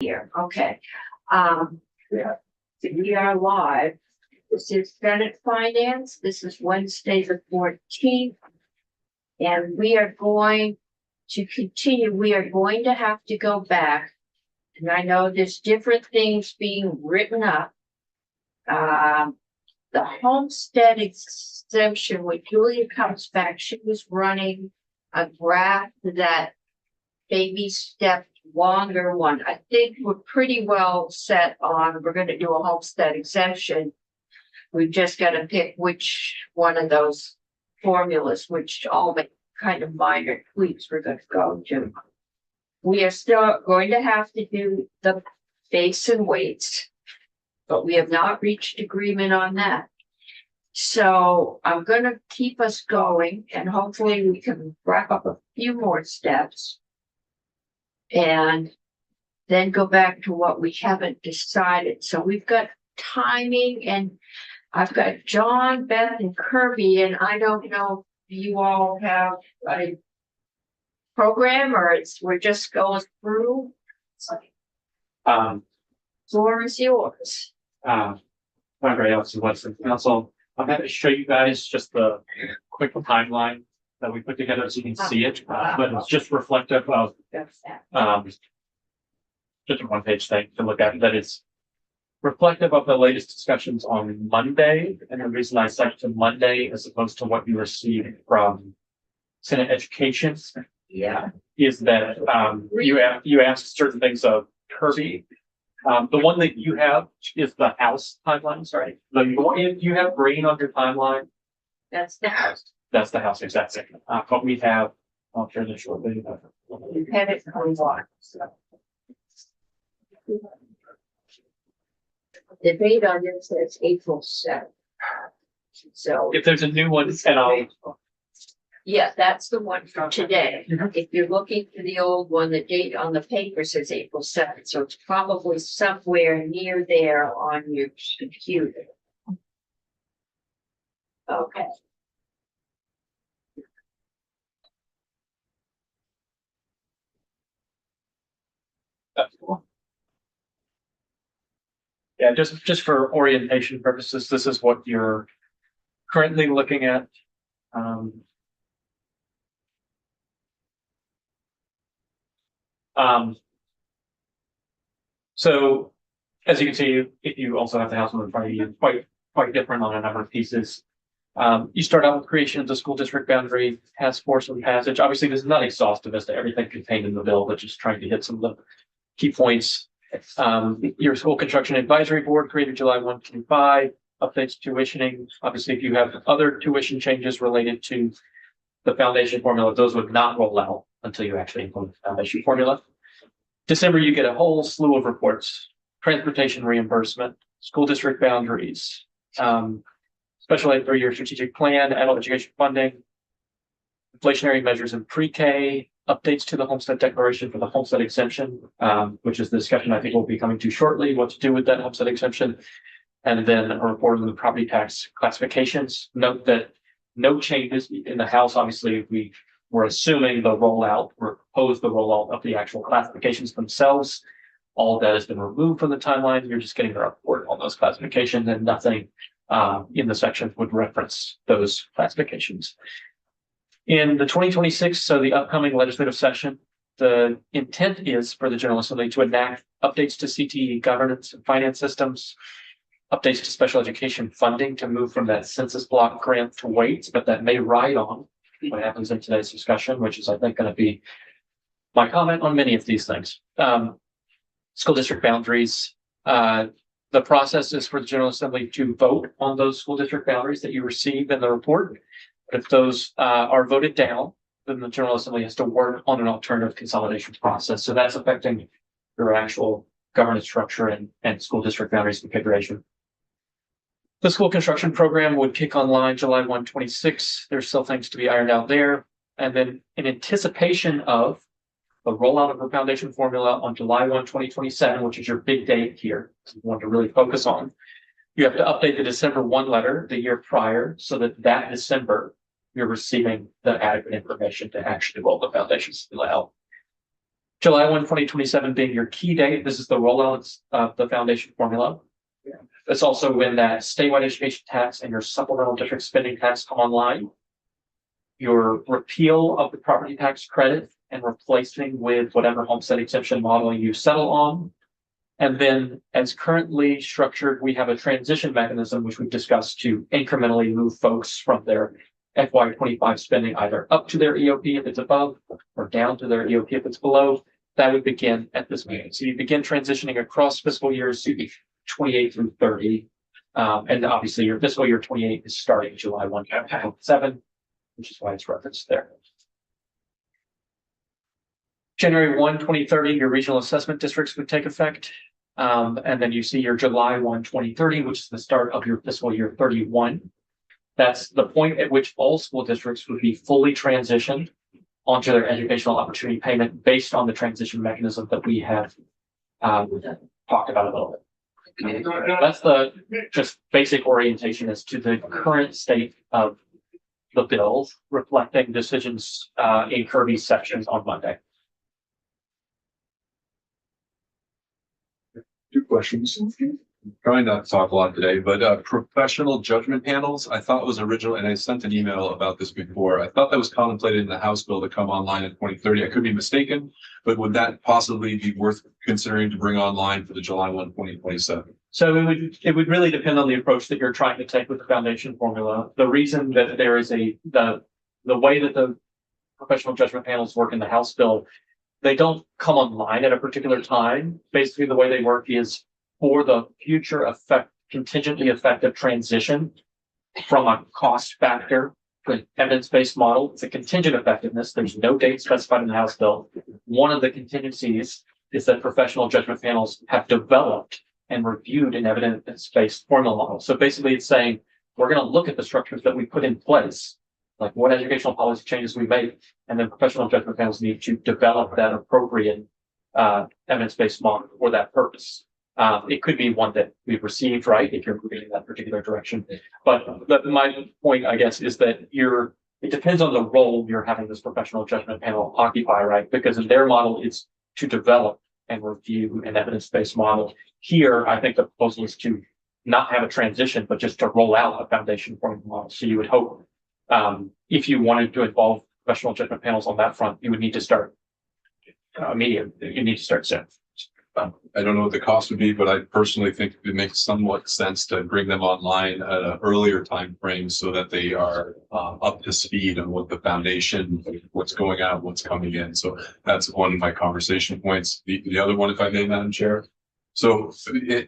Here, okay. We are live. This is Senate Finance. This is Wednesday, the 14th. And we are going to continue. We are going to have to go back. And I know there's different things being written up. The homestead exemption, when Julia comes back, she was running a graph that baby step longer one. I think we're pretty well set on, we're gonna do a homestead exemption. We've just gotta pick which one of those formulas, which all the kind of minor tweaks we're gonna go to. We are still going to have to do the base and weights, but we have not reached agreement on that. So I'm gonna keep us going and hopefully we can wrap up a few more steps. And then go back to what we haven't decided. So we've got timing and I've got John, Beth and Kirby, and I don't know if you all have a program or we're just going through. Floor is yours. Andre Ellison, Western Council. I'm happy to show you guys just the quick timeline that we put together so you can see it, but it's just reflective of just a one-page thing to look at that is reflective of the latest discussions on Monday. And the reason I cite to Monday as opposed to what you received from Senate Education, is that you asked certain things of Kirby. The one that you have is the House timeline. Sorry, you have green on your timeline. That's the House. That's the House, exactly. But we have, I'll share this shortly. You have it on one. The date on it says April 7th. So if there's a new one, and yeah, that's the one from today. If you're looking for the old one, the date on the paper says April 7th. So it's probably somewhere near there on your computer. Okay. yeah, just for orientation purposes, this is what you're currently looking at. So as you can see, if you also have the House one in front of you, quite different on a number of pieces. You start out with creation of the school district boundary task force and passage. Obviously, this is not exhaustive as to everything contained in the bill, but just trying to hit some of the key points. Your school construction advisory board created July 1, 2025, updates tuitioning. Obviously, if you have other tuition changes related to the foundation formula, those would not roll out until you actually implement the foundation formula. December, you get a whole slew of reports: transportation reimbursement, school district boundaries, special ed 3-year strategic plan, adult education funding, inflationary measures in pre-K, updates to the homestead declaration for the homestead exemption, which is the discussion I think we'll be coming to shortly, what to do with that homestead exemption, and then a report on the property tax classifications. Note that no changes in the House. Obviously, we were assuming the rollout, or proposed the rollout of the actual classifications themselves. All of that has been removed from the timeline. You're just getting a report on those classifications, and nothing in the section would reference those classifications. In the 2026, so the upcoming legislative session, the intent is for the General Assembly to enact updates to CTE governance and finance systems, updates to special education funding to move from that census block grant to weights, but that may ride on what happens in today's discussion, which is, I think, going to be my comment on many of these things. School district boundaries. The process is for the General Assembly to vote on those school district boundaries that you receive in the report. But if those are voted down, then the General Assembly has to work on an alternative consolidation process. So that's affecting your actual governance structure and school district boundaries configuration. The school construction program would kick online July 1, 2026. There's still things to be ironed out there. And then in anticipation of the rollout of the foundation formula on July 1, 2027, which is your big date here, so you want to really focus on, you have to update the December 1 letter the year prior so that December you're receiving the adequate information to actually roll the foundations out. July 1, 2027 being your key date. This is the rollout of the foundation formula. It's also when that statewide education tax and your supplemental district spending tax come online. Your repeal of the property tax credit and replacing with whatever homestead exemption model you settle on. And then as currently structured, we have a transition mechanism, which we've discussed to incrementally move folks from their FY25 spending either up to their EOP if it's above or down to their EOP if it's below. That would begin at this meeting. So you begin transitioning across fiscal years 28 through 30. And obviously your fiscal year 28 is starting July 1, 2027, which is why it's referenced there. January 1, 2030, your regional assessment districts would take effect. And then you see your July 1, 2030, which is the start of your fiscal year 31. That's the point at which all school districts would be fully transitioned onto their educational opportunity payment based on the transition mechanism that we have talked about a little bit. That's the just basic orientation as to the current state of the bill, reflecting decisions in Kirby's sections on Monday. Two questions. Trying not to talk a lot today, but professional judgment panels, I thought was original, and I sent an email about this before. I thought that was contemplated in the House bill to come online in 2030. I could be mistaken, but would that possibly be worth considering to bring online for the July 1, 2027? So it would really depend on the approach that you're trying to take with the foundation formula. The reason that there is the way that the professional judgment panels work in the House bill, they don't come online at a particular time. Basically, the way they work is for the future contingently effective transition from a cost factor to an evidence-based model. It's a contingent effectiveness. There's no date specified in the House bill. One of the contingencies is that professional judgment panels have developed and reviewed an evidence-based formula model. So basically it's saying, we're going to look at the structures that we put in place, like what educational policy changes we make, and then professional judgment panels need to develop that appropriate evidence-based model for that purpose. It could be one that we've received, right, if you're moving in that particular direction. But my point, I guess, is that it depends on the role you're having this professional judgment panel occupy, right? Because in their model, it's to develop and review an evidence-based model. Here, I think the proposal is to not have a transition, but just to roll out a foundation formula model. So you would hope, if you wanted to involve professional judgment panels on that front, you would need to start immediately. You need to start soon. I don't know what the cost would be, but I personally think it makes somewhat sense to bring them online at an earlier time frame so that they are up to speed on what the foundation, what's going out, what's coming in. So that's one of my conversation points. The other one, if I may, Madam Chair. So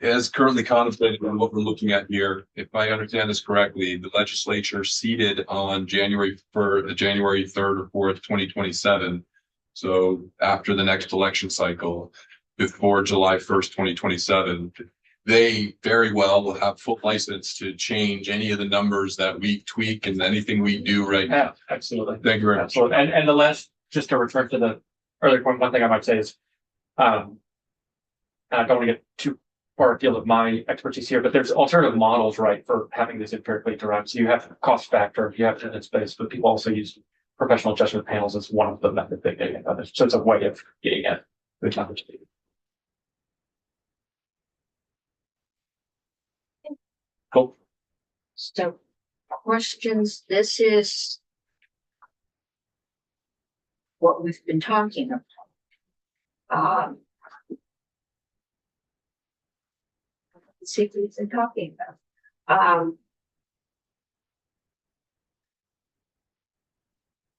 as currently contemplated on what we're looking at here, if I understand this correctly, the legislature seated on January 3rd or 4th, 2027. So after the next election cycle, before July 1st, 2027, they very well will have full license to change any of the numbers that we tweak and anything we do right now. Yeah, absolutely. Thank you very much. Absolutely. And the last, just to return to the earlier point, one thing I might say is, I don't want to get too far afield of my expertise here, but there's alternative models, right, for having this empirically derived. So you have cost factor, you have evidence base, but people also use professional judgment panels as one of the methods they get at it. So it's a way of getting at the opportunity. Cool. So questions, this is what we've been talking about. Let's see what we've been talking about.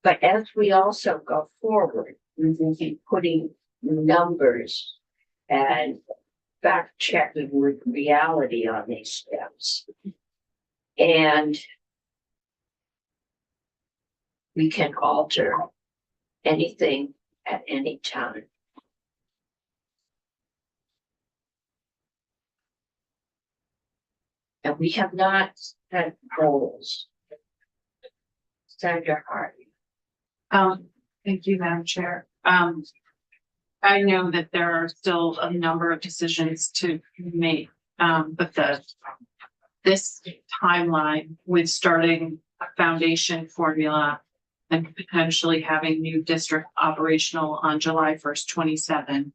But as we also go forward, we will be putting numbers and fact checking with reality on these steps. And we can alter anything at any time. And we have not set goals. Senator Harvey. Thank you, Madam Chair. I know that there are still a number of decisions to make, but this timeline with starting a foundation formula and potentially having new district operational on July 1st, 27,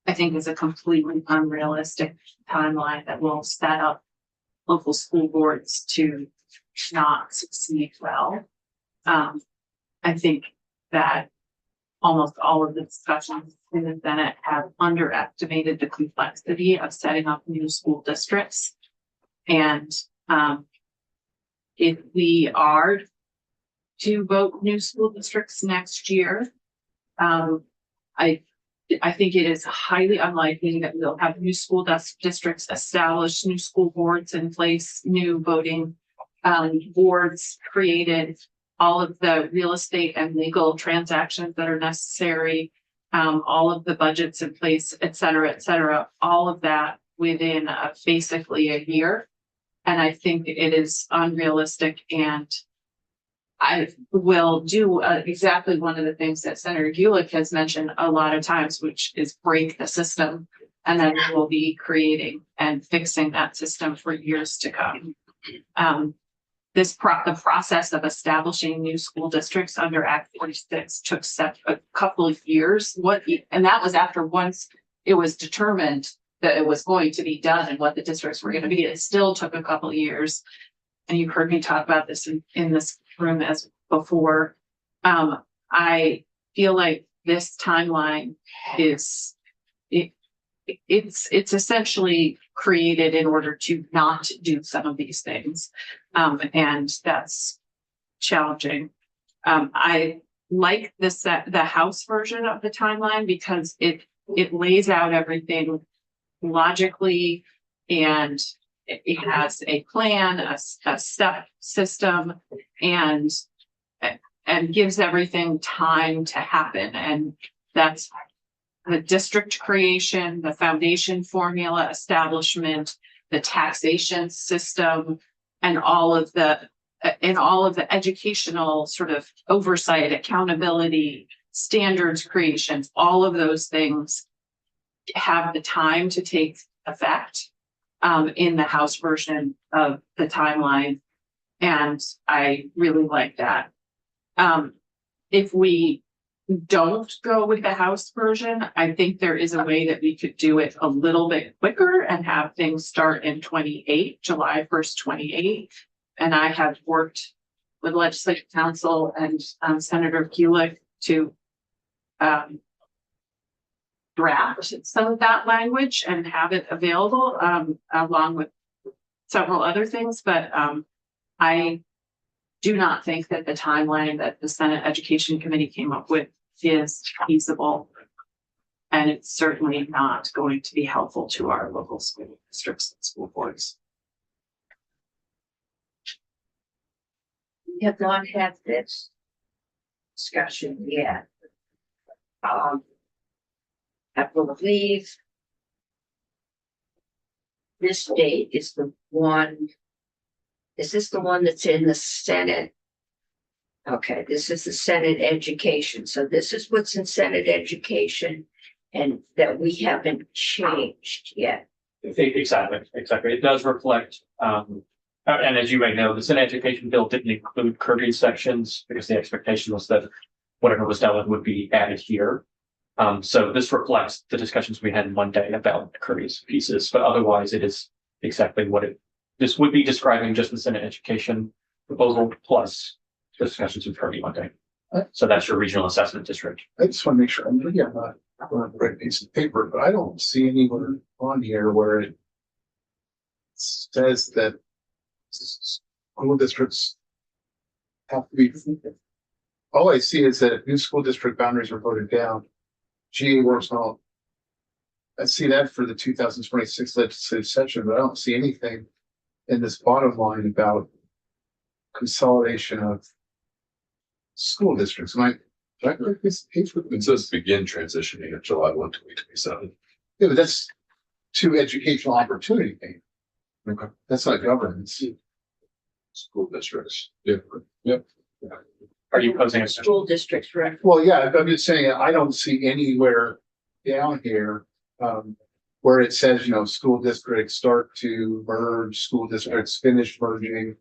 I think is a completely unrealistic timeline that will set up local school boards to not succeed well. I think that almost all of the discussions in the Senate have underestimated the complexity of setting up new school districts. And if we are to vote new school districts next year, I think it is highly unlikely that we'll have new school districts established, new school boards in place, new voting boards created, all of the real estate and legal transactions that are necessary, all of the budgets in place, et cetera, all of that within basically a year. And I think it is unrealistic, and I will do exactly one of the things that Senator Gulick has mentioned a lot of times, which is break the system. And then we will be creating and fixing that system for years to come. The process of establishing new school districts under Act 46 took a couple of years. And that was after once it was determined that it was going to be done and what the districts were going to be. It still took a couple of years. And you've heard me talk about this in this room as before. I feel like this timeline is it's essentially created in order to not do some of these things. And that's challenging. I like the House version of the timeline because it lays out everything logically, and it has a plan, a step system, and gives everything time to happen. And that's the district creation, the foundation formula establishment, the taxation system, and all of the educational sort of oversight, accountability, standards creations, all of those things have the time to take effect in the House version of the timeline. And I really like that. If we don't go with the House version, I think there is a way that we could do it a little bit quicker and have things start in July 1st, 28. And I have worked with Legislative Council and Senator Gulick to draft some of that language and have it available along with several other things. But I do not think that the timeline that the Senate Education Committee came up with is feasible. And it's certainly not going to be helpful to our local school districts and school boards. We have not had this discussion yet. I believe this date is the one. Is this the one that's in the Senate? Okay, this is the Senate Education. So this is what's in Senate Education, and that we haven't changed yet. Exactly. It does reflect, and as you may know, the Senate Education Bill didn't include Kirby's sections because the expectation was that whatever was dealt with would be added here. So this reflects the discussions we had Monday about Kirby's pieces, but otherwise it is exactly what this would be describing, just the Senate Education proposal plus the discussions with Kirby Monday. So that's your regional assessment district. I just want to make sure I'm looking at the right piece of paper, but I don't see anywhere on here where it says that school districts have to be. All I see is that if new school district boundaries are voted down, GA works on. I see that for the 2026 legislative session, but I don't see anything in this bottom line about consolidation of school districts. It says begin transitioning at July 1, 2027. Yeah, but that's to educational opportunity thing. Okay. That's not governance. School districts. Yep. Are you posing a School districts, right? Well, yeah, I'm just saying, I don't see anywhere down here, where it says, school districts start to merge, school districts finish merging.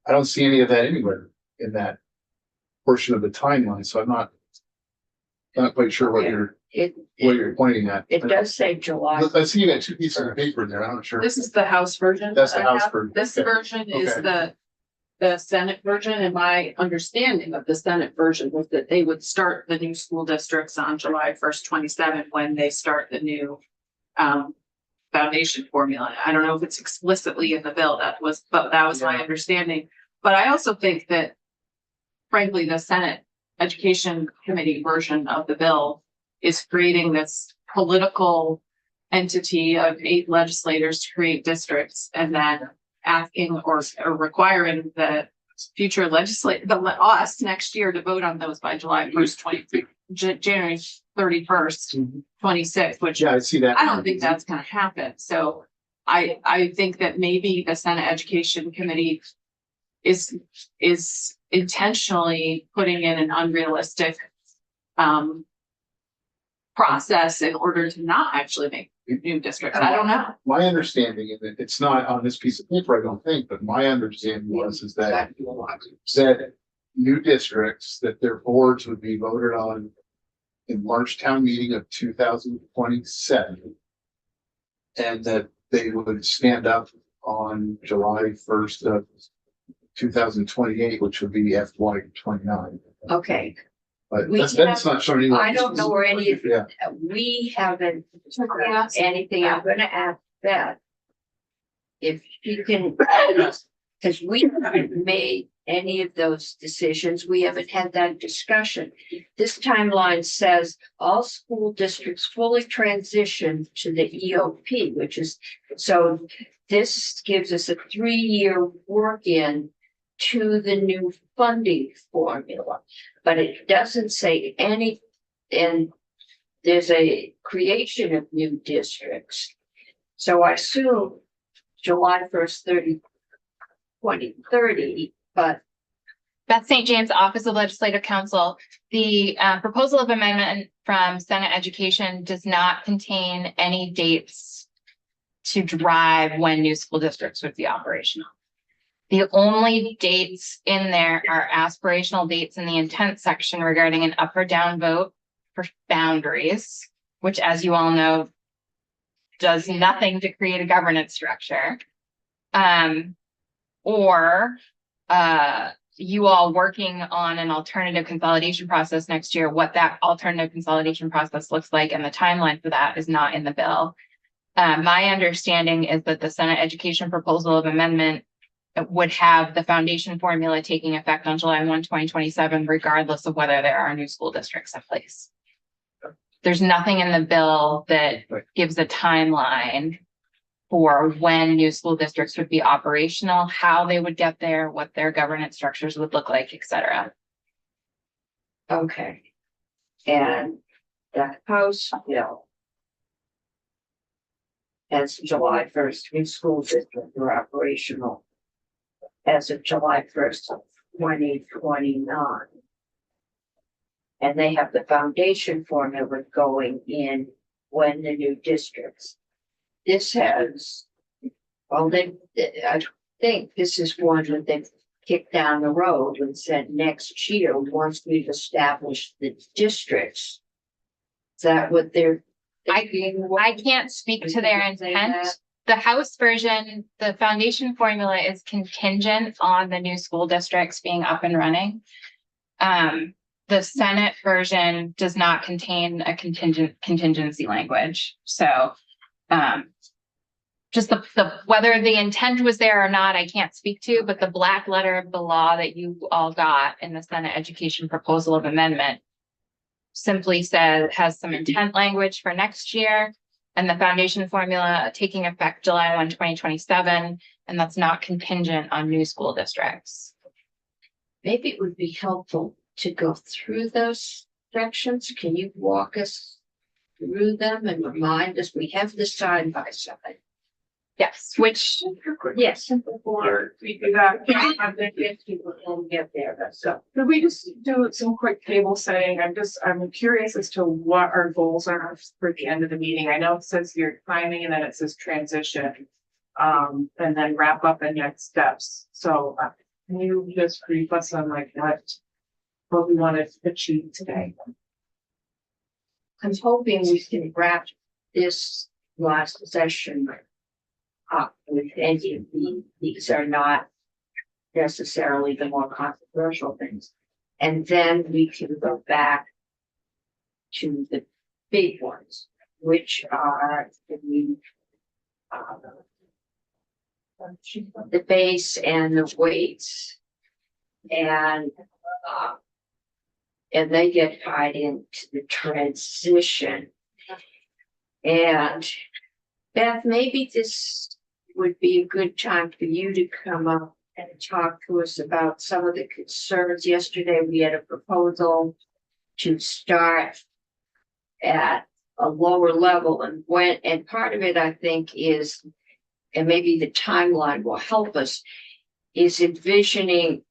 I don't see any of that anywhere in that portion of the timeline, so I'm not quite sure what It, you're pointing at. it does say July. I see you got two pieces of paper in there. I'm not sure. This is the House version. That's the that I House have. version. This Okay. version is Okay. the Senate version, and my understanding of the Senate version was that they would start the new school districts on July 1st, 27, when they start the new foundation formula. I don't know if it's explicitly in the bill, but that was my Yeah. understanding. But I also think that frankly, the Senate Education Committee version of the bill is creating this political entity of 8 legislators to create districts, and then asking or requiring the future us next year to vote on those by July 1st, January 31st, 26, which Yeah, I see that. I don't think that's gonna happen. So I think that maybe the Senate Education Committee is intentionally putting in an unrealistic process in order to not actually make new districts. I don't know. My understanding, and it's not on this piece of paper, I don't think, but my understanding is that new districts, that their boards would be voted on in March town meeting of 2027. And that they would stand up on July 1st of 2028, which would be FY29. Okay, But We that's not showing. anywhere. I don't know where any of, Yeah, we haven't anything. I'm gonna ask Beth. If you can, because we haven't made any of those decisions, we haven't had that discussion. This timeline says all school districts fully transition to the EOP, which is, so this gives us a 3-year work-in to the new funding formula, but it doesn't say any, and there's a creation of new districts. So I assume July 1st, 2030, but Beth St. James, Office of Legislative Counsel. The proposal of amendment from Senate Education does not contain any dates to drive when new school districts would be operational. The only dates in there are aspirational dates in the intent section regarding an up or down vote for boundaries, which, as you all know, does nothing to create a governance structure. Or you all working on an alternative consolidation process next year, what that alternative consolidation process looks like and the timeline for that is not in the bill. My understanding is that the Senate Education Proposal of Amendment would have the foundation formula taking effect on July 1, 2027, regardless of whether there are new school districts in place. There's nothing in the bill that gives a timeline for when new school districts would be operational, how they would get there, what their governance structures would look like, et cetera. okay. And the House bill as July 1st, new school districts are operational as of July 1st, 2029. And they have the foundation formula going in when the new districts. This has, well, I think this is one that they've kicked down the road and said next year, once we've established the districts. Is that what they're thinking? I can't speak to their Did they say intent. that? The House version, the foundation formula is contingent on the new school districts being up and running. The Senate version does not contain a contingency language. So, just the whether the intent was there or not, I can't speak to, but the black letter of the law that you all got in the Senate Education Proposal of Amendment simply has some intent language for next year. And the foundation formula taking effect July 1, 2027, and that's not contingent on new school districts. Maybe it would be helpful to go through those sections. Can you walk us through them and remind us, we have the side by side? Yes, which Yes. Before we do that, We'll get there, so. could we just do some quick table setting? I'm curious as to what our goals are for the end of the meeting. I know it says your timing and then it says transition. And then wrap up and next steps. So can you just brief us on like what we want to achieve today. I'm hoping we can wrap this last session up with any of these are not necessarily the more controversial things. And then we can go back to the big ones, which are the base and the weights. And they get tied into the transition. And Beth, maybe this would be a good time for you to come up and talk to us about some of the concerns. Yesterday, we had a proposal to start at a lower level and part of it, I think, is, and maybe the timeline will help us, is envisioning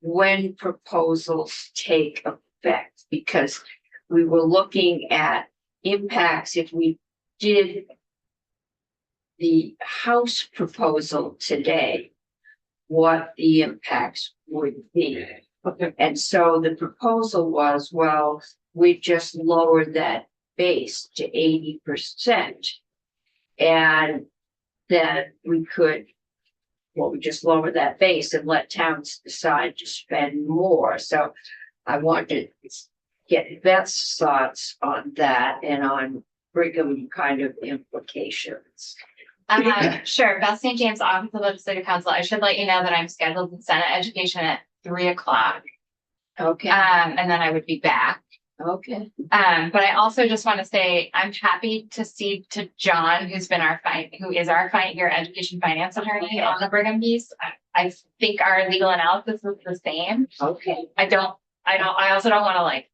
when proposals take effect, because we were looking at impacts if we did the House proposal today, what the impacts would be. And so the proposal was, well, we just lowered that base to 80%. And then we could, well, we just lower that base and let towns decide to spend more. So I wanted to get Beth's thoughts on that and on Brigham kind of implications. Sure, Beth St. James, Office of Legislative Counsel. I should let you know that I'm scheduled in Senate Education at 3:00. Okay, And then I would be back. okay. But I also just want to say, I'm happy to see to John, who is our your education finance attorney on the Brigham piece. I think our legal analysis is the same. Okay, I also don't want to like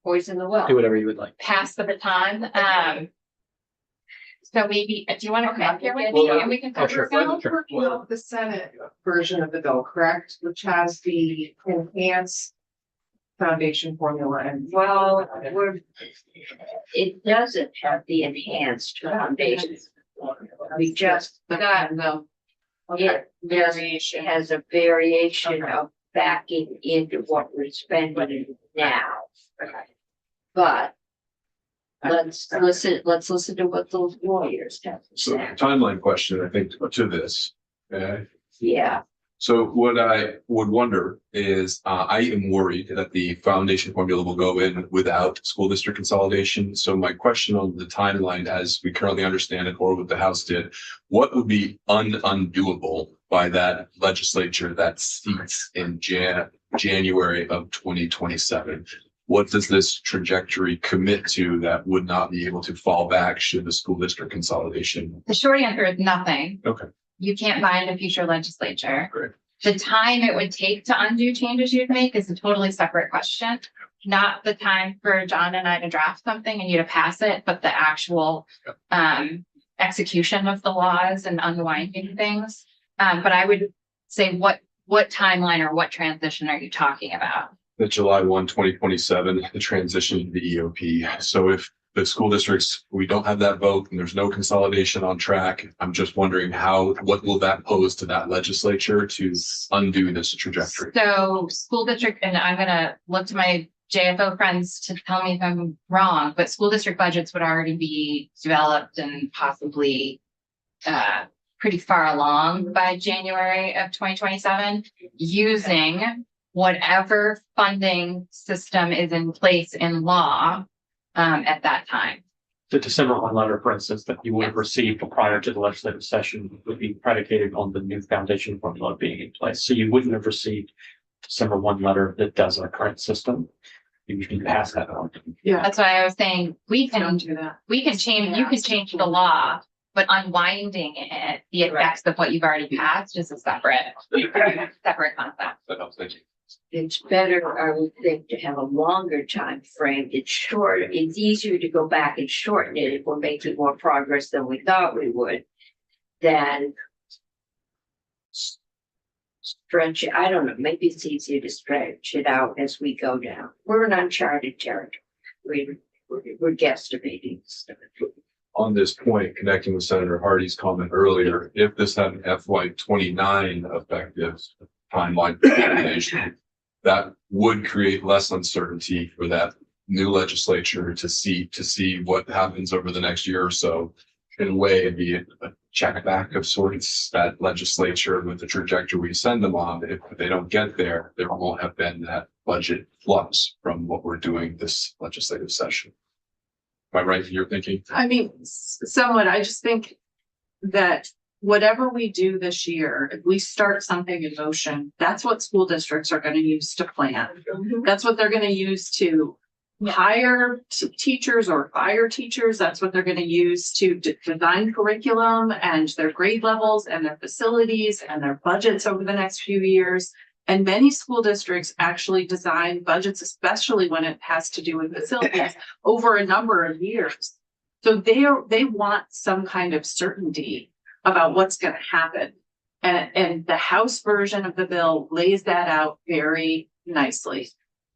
poison the well. Do whatever you would like. pass the baton. So maybe, do you want to come up here with me Well, and we can oh, talk sure. about it? Sure. Working on the Senate version of the bill, correct, which has the enhanced foundation formula and. Well, it doesn't have the enhanced foundation. We just got, the it has a variation of backing into what we're spending now. But let's listen to what those lawyers have to So say. timeline question, I think, to this. Yeah, So what I would wonder is, I am worried that the foundation formula will go in without school district consolidation. So my question on the timeline, as we currently understand it, or what the House did, what would be undoable by that legislature that seats in January of 2027? What does this trajectory commit to that would not be able to fall back should the school district consolidation? The short answer is nothing. Okay. You can't bind a future legislature. Great. The time it would take to undo changes you'd make is a totally separate question. Not the time for John and I to draft something and you to pass it, but the actual execution of the laws and unwinding things. But I would say what timeline or what transition are you talking about? The July 1, 2027, the transition to the EOP. So if the school districts, we don't have that vote and there's no consolidation on track, I'm just wondering what will that pose to that legislature to undo this trajectory? So school district, and I'm gonna look to my JFO friends to tell me if I'm wrong, but school district budgets would already be developed and possibly pretty far along by January of 2027, using whatever funding system is in place in law at that time. The December 1 letter, for instance, that you would have received prior to the legislative session would be predicated on the new foundation formula being in place. So you wouldn't have received December 1 letter that does our current system. You can pass that on. Yeah. That's why I was saying you can change the law, but unwinding it, the effects of what you've already passed is a separate concept. That helps, thank you. it's better, I would think, to have a longer time frame. It's short, it's easier to go back and shorten it if we're making more progress than we thought we would. Than stretch it. I don't know, maybe it's easier to stretch it out as we go down. We're in uncharted territory. We're guesstimating stuff. On this point, connecting with Senator Hardy's comment earlier, if this had an FY 29 effective timeline for implementation, that would create less uncertainty for that new legislature to see what happens over the next year or so. In a way, it'd be a check back of sorts, that legislature with the trajectory we send them on. If they don't get there, there won't have been that budget flux from what we're doing this legislative session. Am I right in your thinking? I mean, somewhat, I just think that whatever we do this year, if we start something in motion, that's what school districts are gonna use to plan. That's what they're gonna use to hire teachers or fire teachers. That's what they're gonna use to design curriculum and their grade levels and their facilities and their budgets over the next few years. And many school districts actually design budgets, especially when it has to do with facilities, over a number of years. So they want some kind of certainty about what's gonna happen. And the House version of the bill lays that out very nicely.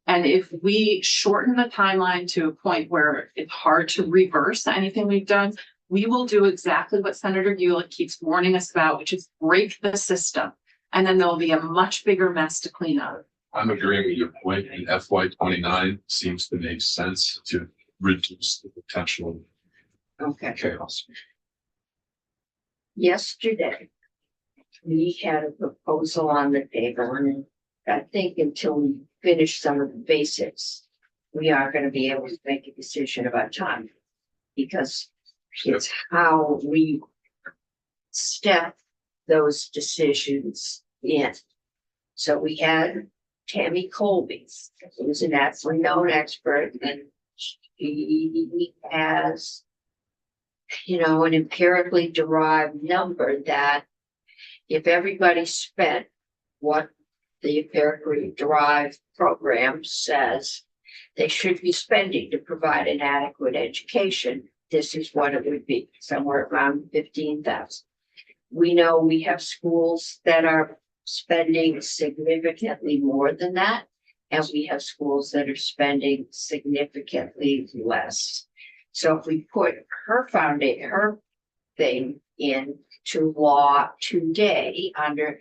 And if we shorten the timeline to a point where it's hard to reverse anything we've done, we will do exactly what Senator Gulick keeps warning us about, which is break the system. And then there'll be a much bigger mess to clean up. I'm agreeing with your point, and FY 29 seems to make sense to reduce the potential Okay. chaos. Yesterday, we had a proposal on the table, and I think until we finish some of the basics, we are gonna be able to make a decision about time. Because it's how we step those decisions in. So we had Tammy Colby, who's an absolutely known expert, and she has, an empirically derived number that if everybody spent what the empirically derived program says they should be spending to provide an adequate education, this is what it would be, somewhere around 15,000. We know we have schools that are spending significantly more than that, and we have schools that are spending significantly less. So if we put her thing into law today, under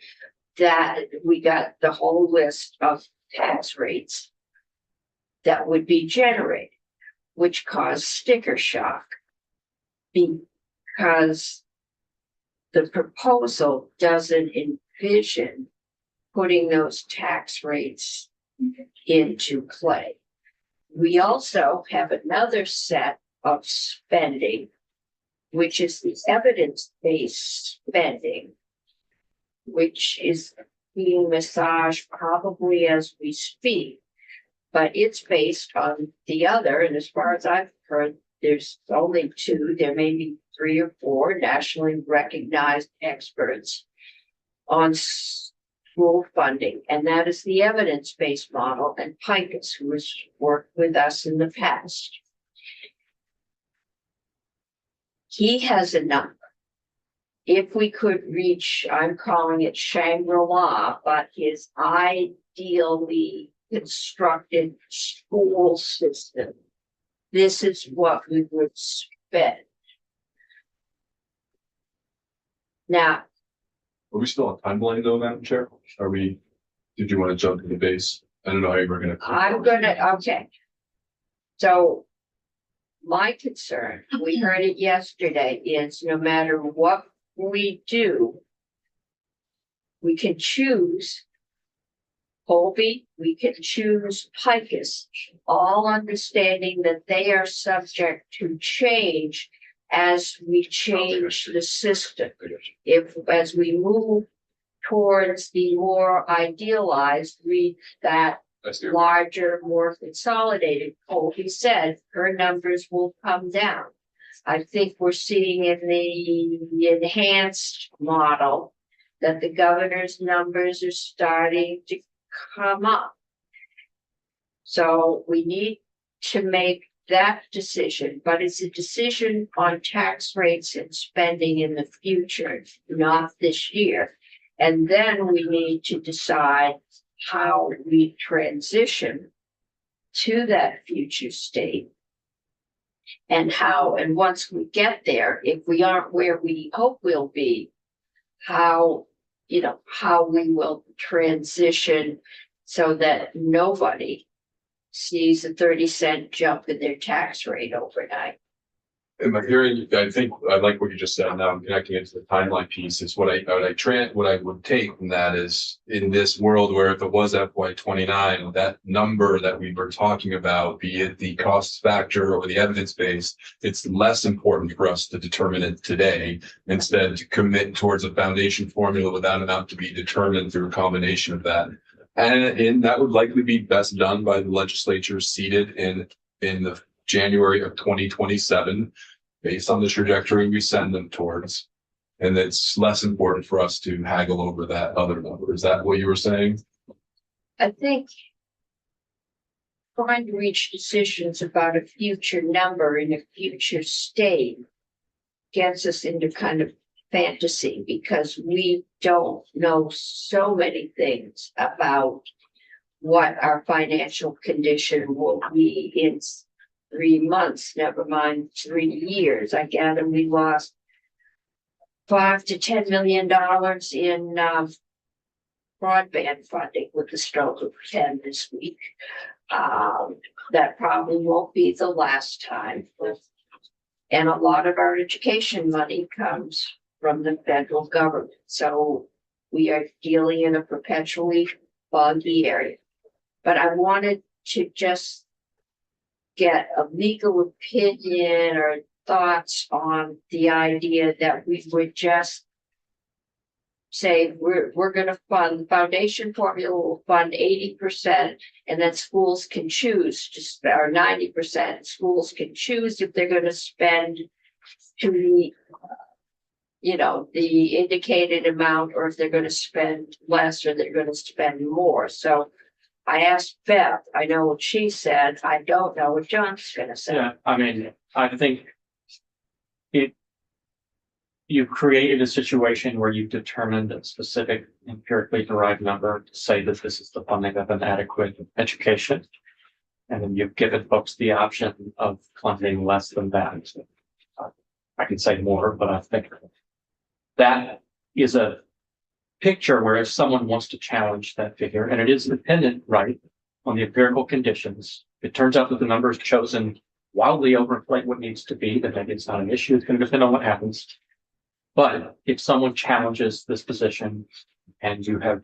that, we got the whole list of tax rates that would be generated, which caused sticker shock, because the proposal doesn't envision putting those tax rates into play. We also have another set of spending, which is the evidence-based spending, which is being massaged probably as we speak, but it's based on the other. And as far as I've heard, there's only two, there may be 3 or 4 nationally recognized experts on school funding, and that is the evidence-based model, and Pincus, who has worked with us in the past. He has a number. If we could reach, I'm calling it Shangri-La, but his ideally constructed school system, this is what we would spend. Now, Are we still on timeline though, Madam Chair? Did you want to jump to the base? I don't know how you were gonna. okay. So my concern, we heard it yesterday, is no matter what we do, we can choose Colby, we can choose Pincus, all understanding that they are subject to change as we change the system. As we move towards the more idealized, that larger, more consolidated, Colby said her numbers will come down. I think we're seeing in the enhanced model that the governor's numbers are starting to come up. So we need to make that decision, but it's a decision on tax rates and spending in the future, not this year. And then we need to decide how we transition to that future state. And once we get there, if we aren't where we hope we'll be, how we will transition so that nobody sees a 30-cent jump in their tax rate overnight. Am I hearing, I think, I like what you just said, now I'm connecting it to the timeline piece, is what I would take from that is, in this world where if it was FY 29, that number that we were talking about, be it the cost factor or the evidence base, it's less important for us to determine it today, instead to commit towards a foundation formula with that amount to be determined through a combination of that. And that would likely be best done by the legislature seated in the January of 2027, based on the trajectory we send them towards. And it's less important for us to haggle over that other number. Is that what you were saying? I think trying to reach decisions about a future number in a future state gets us into kind of fantasy, because we don't know so many things about what our financial condition will be in 3 months, never mind 3 years. I gather we lost $5 to $10 million in broadband funding with the stroke of pen this week. That probably won't be the last time. And a lot of our education money comes from the federal government. So we are dealing in a perpetually foggy area. But I wanted to just get a legal opinion or thoughts on the idea that we would just say we're going to fund the foundation formula will fund 80%, and then schools can choose to or 90%. Schools can choose if they're going to spend to the the indicated amount, or if they're going to spend less or they're going to spend more. So I asked Beth, I know what she said. I don't know what John's going to say. Yeah, I mean, I think you created a situation where you determined a specific empirically derived number to say that this is the funding of an adequate education. And then you've given folks the option of funding less than that. I can say more, but I think that is a picture where if someone wants to challenge that figure, and it is dependent, right, on the empirical conditions, it turns out that the number is chosen wildly overinflate what needs to be, then maybe it's not an issue. It's going to depend on what happens. But if someone challenges this position and you have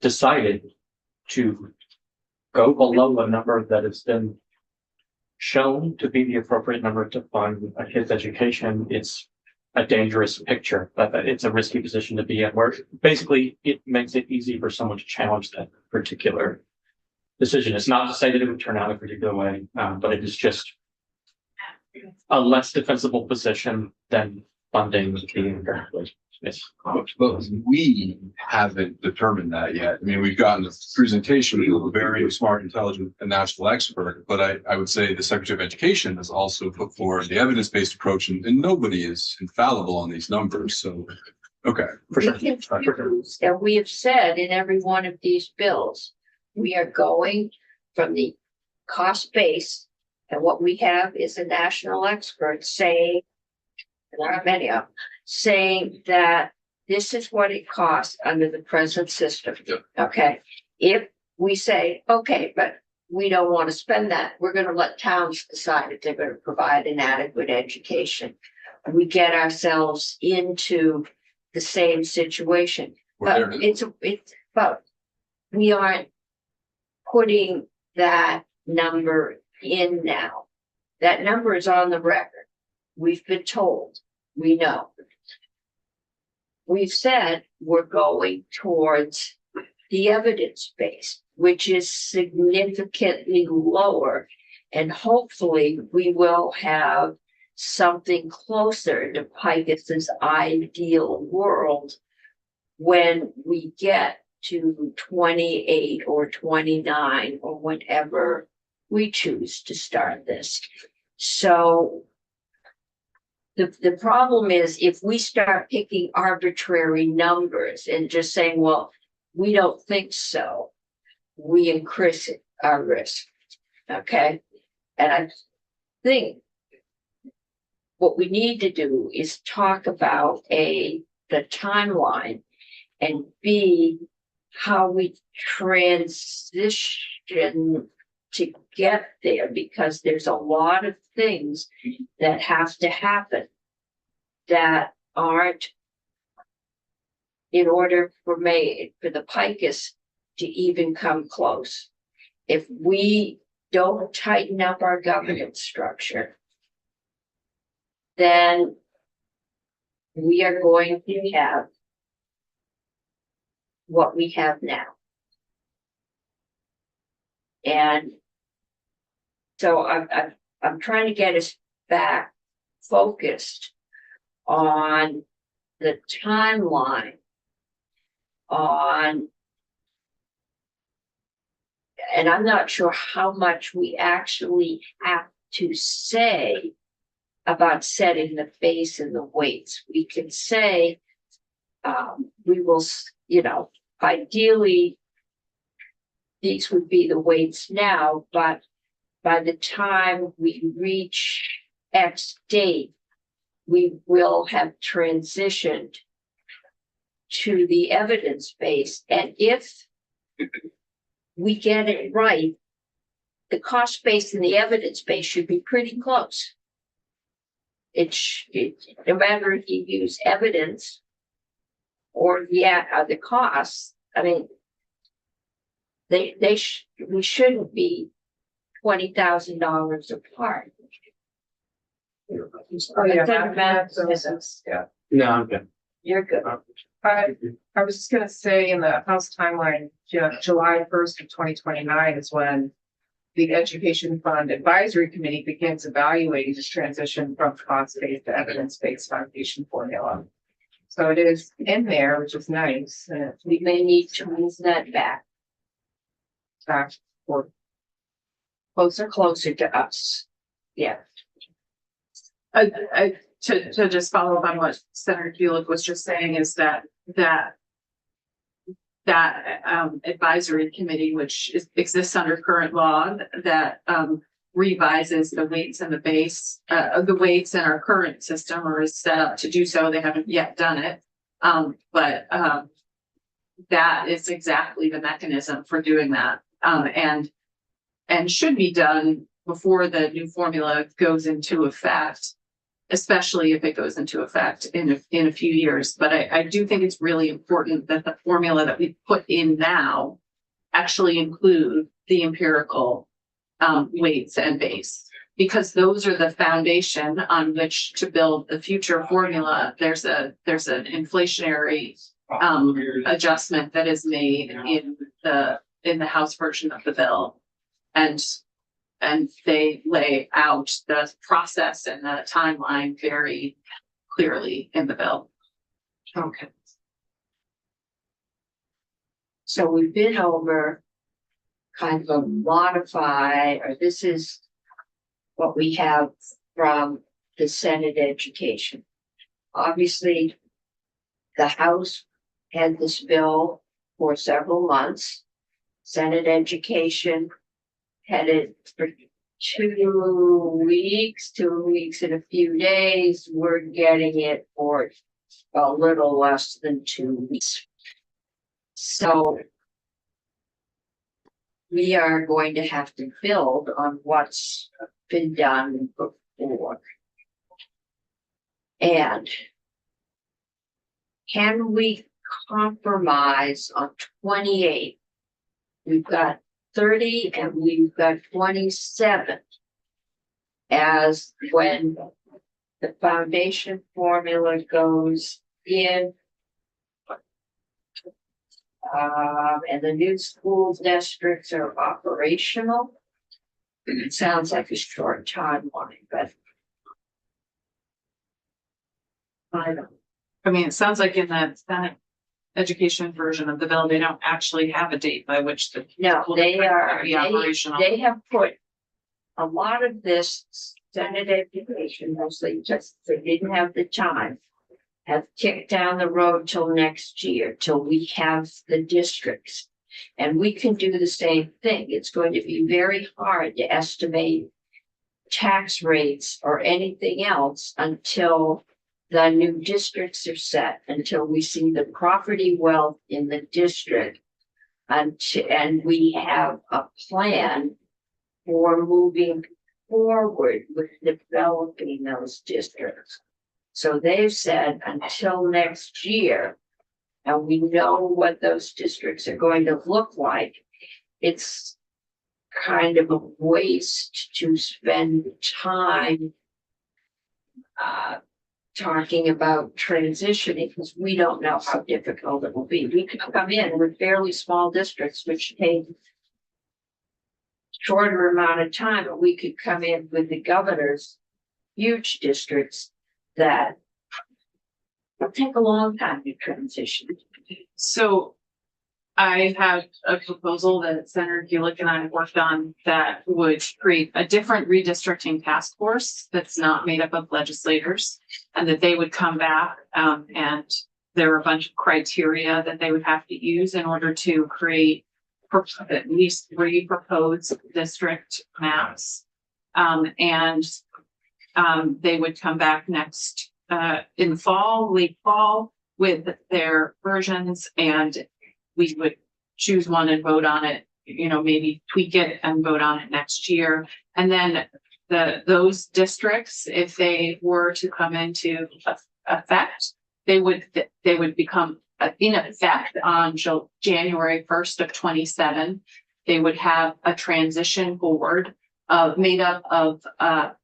decided to go below a number that has been shown to be the appropriate number to fund a kid's education, it's a dangerous picture, but it's a risky position to be in, where basically it makes it easy for someone to challenge that particular decision. It's not to say that it would turn out a particular way, but it is just a less defensible position than funding being empirically. But we haven't determined that yet. I mean, we've gotten a presentation of a very smart, intelligent, and national expert, but I would say the Secretary of Education has also put forward the evidence-based approach, and nobody is infallible on these numbers. So, okay, for sure. We confuse, and we have said in every one of these bills, we are going from the cost base, and what we have is a national expert saying, and there are many of them, saying that this is what it costs under the present system. Yep. Okay, if we say, okay, but we don't want to spend that, we're going to let towns decide if they're going to provide an adequate education. We get ourselves into the same situation. We're But there. but we aren't putting that number in now. That number is on the record. We've been told, we know. We've said we're going towards the evidence base, which is significantly lower. And hopefully we will have something closer to Picus's ideal world when we get to 28 or 29 or whenever we choose to start this. So the problem is, if we start picking arbitrary numbers and just saying, well, we don't think so, we increase our risk. Okay. And I think what we need to do is talk about the timeline, and B, how we transition to get there, because there's a lot of things that have to happen that aren't in order for the Picus to even come close. If we don't tighten up our governance structure, then we are going to have what we have now. And so I'm trying to get us back focused on the timeline, and I'm not sure how much we actually have to say about setting the base and the weights. We can say, we will, ideally, these would be the weights now, but by the time we reach X date, we will have transitioned to the evidence base. And if we get it right, the cost base and the evidence base should be pretty close. No matter if you use evidence or the costs, I mean, we shouldn't be $20,000 apart. Oh, yeah. It doesn't matter. Yeah. No, I'm good. You're good. I was just gonna say in the House timeline, July 1st of 2029 is when the Education Fund Advisory Committee begins evaluating this transition from cost-based to evidence-based foundation formula. So it is in there, which is nice, and it's We may need to move that back back for closer to us. Yeah. To just follow up on what Senator Kulik was just saying is that advisory committee, which exists under current law, that revises the weights and the base, the weights in our current system, or is set up to do so. They haven't yet done it. But that is exactly the mechanism for doing that. And should be done before the new formula goes into effect, especially if it goes into effect in a few years. But I do think it's really important that the formula that we put in now actually include the empirical weights and base, because those are the foundation on which to build the future formula. There's an inflationary adjustment that is made in the House version of the bill, and they lay out the process and the timeline very clearly in the bill. Okay. So we've been over kind of a modify, or this is what we have from the Senate Education. Obviously, the House had this bill for several months. Senate Education had it for 2 weeks and a few days. We're getting it for a little less than 2 weeks. So we are going to have to build on what's been done before. And can we compromise on 28? We've got 30 and we've got 27 as when the foundation formula goes in. And the new school districts are operational. It sounds like a short timeline, but I mean, it sounds like in that Senate education version of the bill, they don't actually have a date by which the no, they are, be operational. they have put a lot of this Senate education, mostly just they didn't have the time, have kicked down the road till next year, till we have the districts. And we can do the same thing. It's going to be very hard to estimate tax rates or anything else until the new districts are set, until we see the property wealth in the district and we have a plan for moving forward with developing those districts. So they've said until next year, and we know what those districts are going to look like, it's kind of a waste to spend time talking about transitioning because we don't know how difficult it will be. We could come in with fairly small districts, which take shorter amount of time, but we could come in with the governor's huge districts that will take a long time to transition. So I have a proposal that Senator Gulick and I worked on that would create a different redistricting task force that's not made up of legislators, and that they would come back and there are a bunch of criteria that they would have to use in order to create at least 3 proposed district maps. They would come back next in fall, late fall, with their versions, and we would choose one and vote on it, you know, maybe tweak it and vote on it next year. And then those districts, if they were to come into effect, they would become in effect on January 1st of 27. They would have a transition board made up of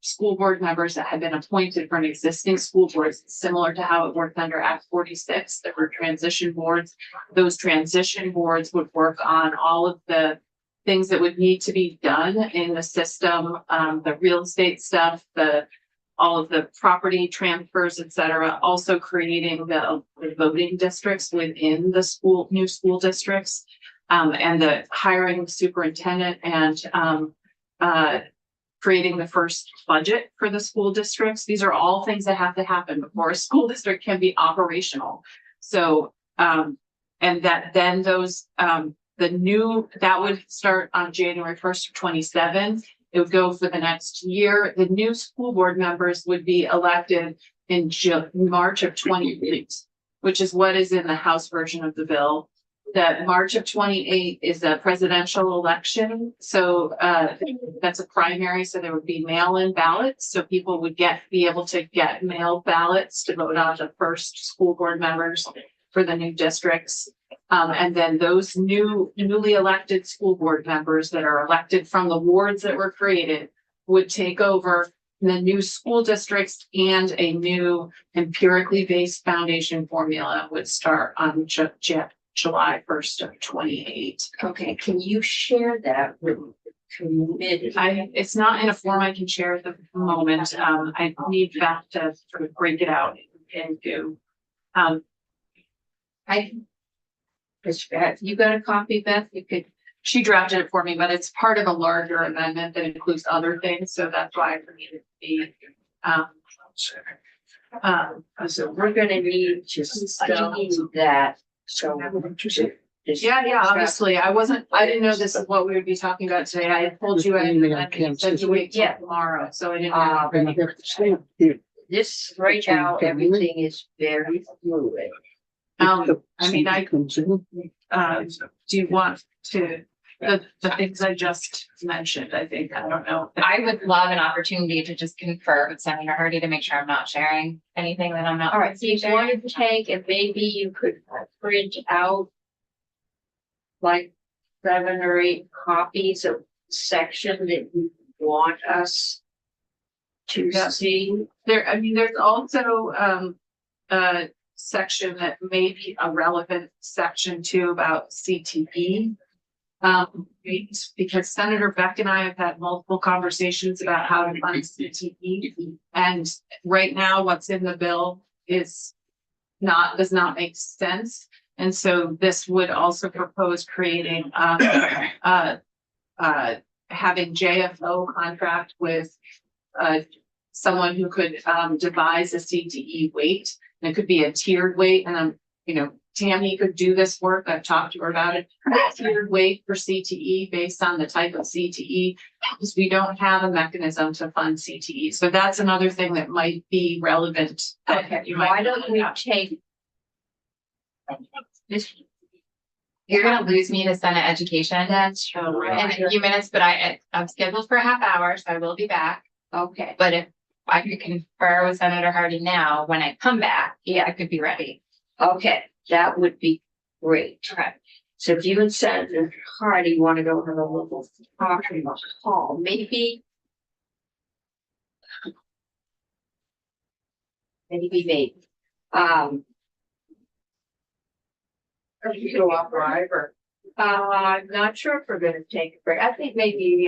school board members that had been appointed from existing school boards, similar to how it worked under Act 46. There were transition boards. Those transition boards would work on all of the things that would need to be done in the system, the real estate stuff, all of the property transfers, et cetera, also creating the voting districts within the new school districts, and the hiring superintendent and creating the first budget for the school districts. These are all things that have to happen before a school district can be operational. So, and that then those, that would start on January 1st of 27. It would go for the next year. The new school board members would be elected in March of 28, which is what is in the House version of the bill. That March of 28 is a presidential election. So that's a primary. So there would be mail-in ballots. So people would be able to get mail ballots to vote on the first school board members for the new districts. And then those newly elected school board members that are elected from the wards that were created would take over the new school districts, and a new empirically based foundation formula would start on July 1st of 28. Okay, can you share that with the committee? It's not in a form I can share at the moment. I need Beth to sort of break it out into. You got a copy, Beth? She drafted it for me, but it's part of a larger amendment that includes other things, so that's why I needed to be. So we're gonna need to study that. So. Yeah, obviously, I didn't know this is what we would be talking about today. I had told you, I said you wait till tomorrow, so I didn't know. This right now, everything is very fluid. I mean, do you want to, the things I just mentioned, I think, I don't know. I would love an opportunity to just confer with Senator Hardy to make sure I'm not sharing anything that I'm not. All right, so you want to take, and maybe you could print out like 7 or 8 copies of section that you want us to see. There's also a section that may be a relevant section too about CTE. Because Senator Beck and I have had multiple conversations about how to fund CTE, and right now what's in the bill does not make sense. And so this would also propose creating having JFO contract with someone who could devise a CTE weight, and it could be a tiered weight. And Tammy could do this work. I've talked to her about it. Tiered weight for CTE based on the type of CTE, because we don't have a mechanism to fund CTE. So that's another thing that might be relevant. Okay, why don't we take this? You're gonna lose me to Senate Education That's in right. a few minutes, but I'm scheduled for a half hour, so I will be back. Okay, But if I could confer with Senator Hardy now, when I come back, yeah, I could be ready. okay, that would be great. Okay. So if you and Senator Hardy want to go have a little talk in the hall, maybe. Maybe. Or you go off live or. I'm not sure if we're gonna take a break. I think maybe,